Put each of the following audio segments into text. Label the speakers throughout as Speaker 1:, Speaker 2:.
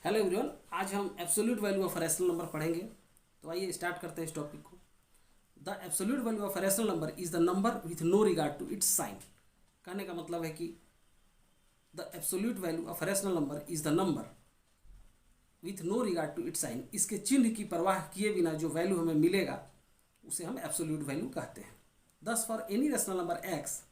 Speaker 1: Hello everyone, आज हम absolute value of rational number पढ़ेंगे। तो आइए स्टार्ट करते हैं इस टॉपिक को। The absolute value of rational number is the number with no regard to its sign. कहने का मतलब है कि the absolute value of rational number is the number with no regard to its sign. इसके चिन्ह की परवाह किए बिना जो वैल्यू हमें मिलेगा उसे हम एब्सोल्यूट वैल्यू कहते हैं। दस for any rational number x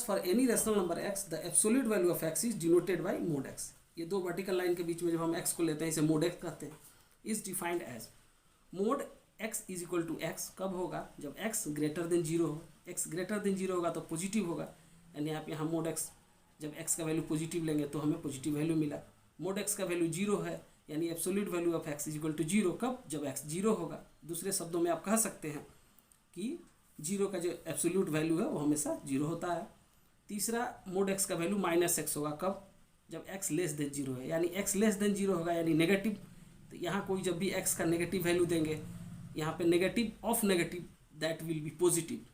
Speaker 1: for any rational number x the absolute value of x is denoted by mode x. ये दो वर्टिकल लाइन के बीच में जब हम एक्स को लेते हैं इसे मोड एक्स कहते हैं। Is defined as mod x is equal to x कब होगा? जब एक्स ग्रेटर देन जीरो हो। एक्स ग्रेटर देन जीरो होगा तो पॉजिटिव होगा, यानी आप यहाँ मोड एक्स जब एक्स का वैल्यू पॉजिटिव लेंगे तो हमें पॉजिटिव वैल्यू मिला। मोड एक्स का वैल्यू जीरो है, यानी absolute value of x is equal to zero कब? जब एक्स जीरो होगा। दूसरे शब्दों में आप कह सकते हैं कि जीरो का जो एब्सोल्यूट वैल्यू है वो हमेशा जीरो होता है। तीसरा, मोड एक्स का वैल्यू माइनस एक्स होगा कब? जब एक्स लेस देन जीरो है, यानी एक्स लेस देन जीरो होगा यानी नेगेटिव। तो यहाँ कोई जब भी एक्स का नेगेटिव वैल्यू देंगे, यहाँ पे negative of negative that will be positive,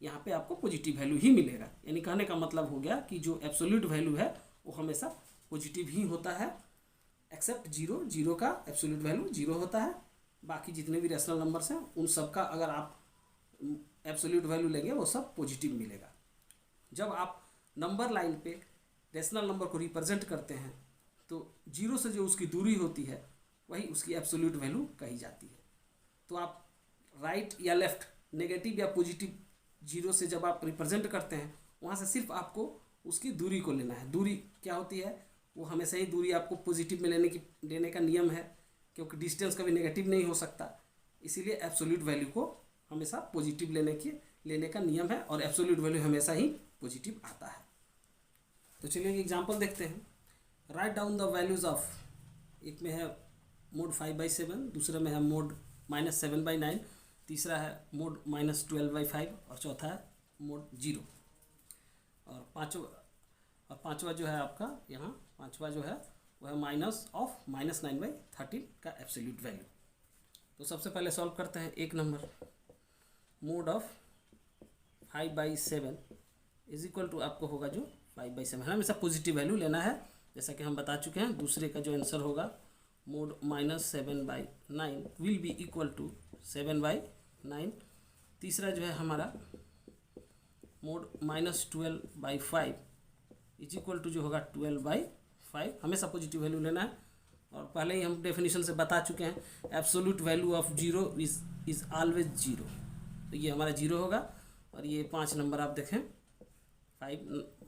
Speaker 1: यहाँ पे आपको पॉजिटिव वैल्यू ही मिलेगा। यानी कहने का मतलब हो गया कि जो एब्सोल्यूट वैल्यू है वो हमेशा पॉजिटिव ही होता है, एक्सेप्ट जीरो। जीरो का एब्सोल्यूट वैल्यू जीरो होता है। बाकी जितने भी रेशनल नंबर्स हैं उन सब का अगर आप एब्सोल्यूट वैल्यू लेंगे वो सब पॉजिटिव मिलेगा। जब आप नंबर लाइन पे रेशनल नंबर को रिप्रेजेंट करते हैं तो जीरो से जो उसकी दूरी होती है वही उसकी एब्सोल्यूट वैल्यू कही जाती है। तो आप राइट या लेफ्ट, नेगेटिव या पॉजिटिव, जीरो से जब आप रिप्रेजेंट करते हैं वहाँ से सिर्फ आपको उसकी दूरी को लेना है। दूरी क्या होती है? वो हमेशा ही दूरी आपको पॉजिटिव में लेने का नियम है, क्योंकि डिस्टेंस कभी नेगेटिव नहीं हो सकता। इसीलिए एब्सोल्यूट वैल्यू को हमेशा पॉजिटिव लेने का नियम है और एब्सोल्यूट वैल्यू हमेशा ही पॉजिटिव आता है। तो चलिए एक एग्जांपल देखते हैं। Write down the values of, एक में है मोड 5/7, दूसरे में है मोड -7/9, तीसरा है मोड -12/5 और चौथा है मोड 0। और पांचवा जो है आपका यहाँ पांचवा जो है वह है -9/13 का एब्सोल्यूट वैल्यू। तो सबसे पहले सॉल्व करते हैं एक number. Mod of 5/7 is equal to आपको होगा जो 5/7 हमेशा पॉजिटिव वैल्यू लेना है, जैसा कि हम बता चुके हैं। दूसरे का जो आंसर होगा mod -7/9 will be equal to 7/9। तीसरा जो है हमारा मोड -12/5 इज इक्वल टू जो होगा 12/5, हमेशा पॉजिटिव वैल्यू लेना है। और पहले ही हम डेफिनेशन से बता चुके हैं absolute value of zero is always zero, तो ये हमारा जीरो होगा। और ये 5 नंबर आप देखें, 5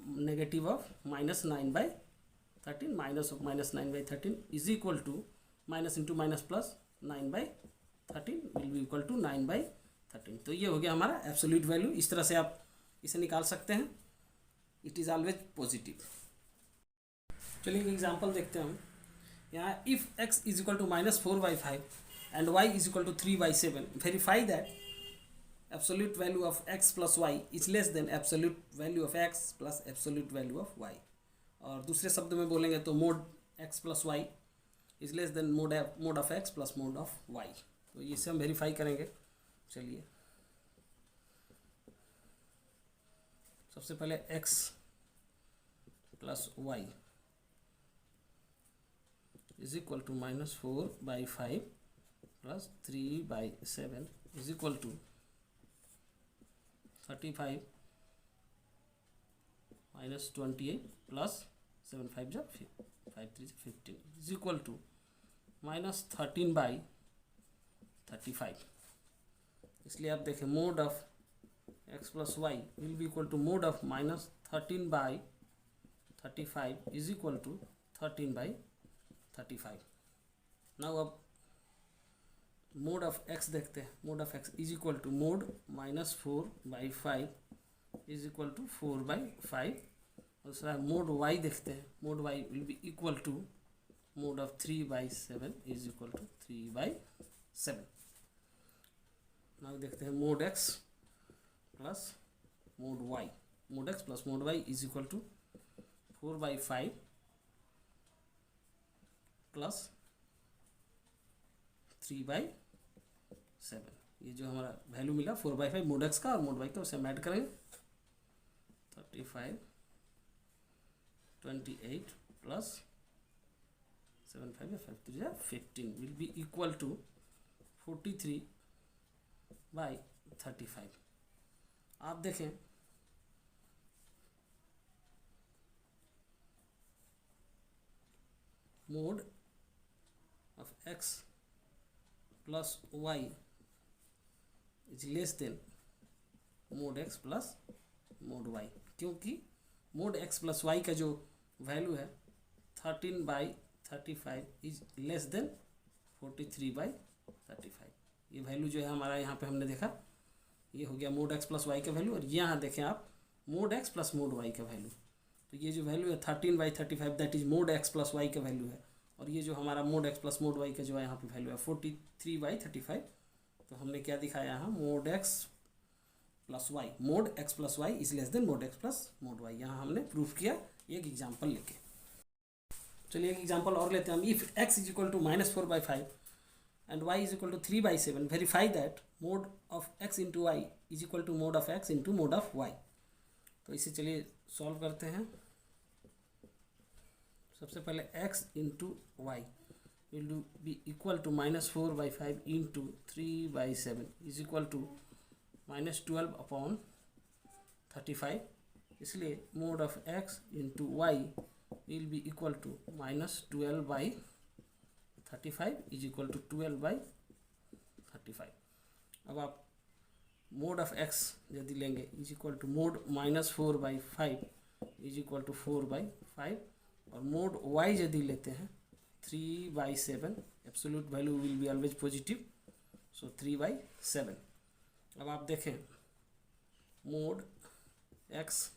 Speaker 1: negative of -9/13 minus of -9/13 is equal to minus into minus plus 9/13 will be equal to 9/13। तो ये हो गया हमारा एब्सोल्यूट वैल्यू। इस तरह से आप इसे निकाल सकते हैं, इट इज़ ऑलवेज पॉजिटिव। चलिए एग्जांपल देखते हैं हम। यहाँ if x is equal to -4/5 and y is equal to 3/7, verify that absolute value of x plus y is less than absolute value of x plus absolute value of y। और दूसरे शब्द में बोलेंगे तो mode x plus y is less than mode of x plus mode of y। तो ये से हम वेरीफाई करेंगे। चलिए सबसे पहले x plus y is equal to -4/5 plus 3/7 is equal to 35 - 28 plus 7 5 जा 5 3 15 is equal to -13/35। इसलिए आप देखें mod of x plus y will be equal to mod of -13/35 is equal to 13/35। Now अब मोड ऑफ x देखते हैं। Mod of x is equal to mod -4/5 is equal to 4/5। दूसरा mod y देखते हैं। Mod y will be equal to mod of 3/7 is equal to 3/7। Now देखते हैं mod x plus mod y। Mod x plus mod y is equal to 4/5 plus 3/7। ये जो हमारा value मिला 4/5 mode x का और मोड वाई का, उसे हम ऐड करेंगे। 35 28 plus 7 5 5 3 15 will be equal to 43/35। आप देखें mod of x plus y is less than mod x plus mod y, क्योंकि मोड x प्लस y का जो वैल्यू है 13/35 इज लेस देन 43/35। ये वैल्यू जो है हमारा यहाँ पे हमने देखा, ये हो गया मोड x प्लस वाई का वैल्यू। और यहाँ देखें आप mod x plus mod y का वैल्यू, तो ये जो वैल्यू है 13/35 that is mod x plus y का वैल्यू है। और ये जो हमारा mod x plus mod y का जो है यहाँ पे वैल्यू है 43/35। तो हमने क्या दिखाया यहाँ, mod x plus y, mod x plus y is less than mod x plus mod y। यहाँ हमने प्रूफ किया एक एग्जाम्पल लेके। चलिए एक एग्जाम्पल और लेते हैं हम। If x is equal to -4/5 and y is equal to 3/7, verify that mode of x into y is equal to mode of x into mode of y। तो इसे चलिए सॉल्व करते हैं। सबसे पहले x into y will be equal to -4/5 into 3/7 is equal to -12/35। इसलिए mode of x into y will be equal to -12/35 is equal to 12/35। अब आप मोड ऑफ x यदि लेंगे is equal to mod -4/5 is equal to 4/5, और mod y यदि लेते हैं 3/7, absolute value will be always positive, so 3/7। अब आप देखें mod x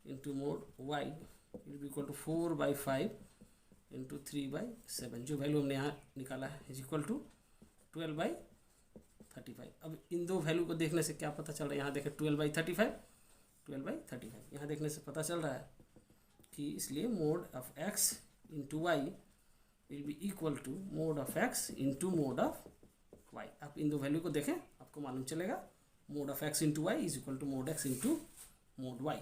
Speaker 1: into mod y will be equal to 4/5 into 3/7, जो वैल्यू हमने यहाँ निकाला है इज इक्वल टू 12/35। अब इन दो वैल्यू को देखने से क्या पता चल रहा है, यहाँ देखें 12/35 यहाँ देखने से पता चल रहा है कि इसलिए mod of x into y will be equal to mod of x into mod of y। आप इन दो वैल्यू को देखें, आपको मालूम चलेगा mod of x into y is equal to mod x into mod y।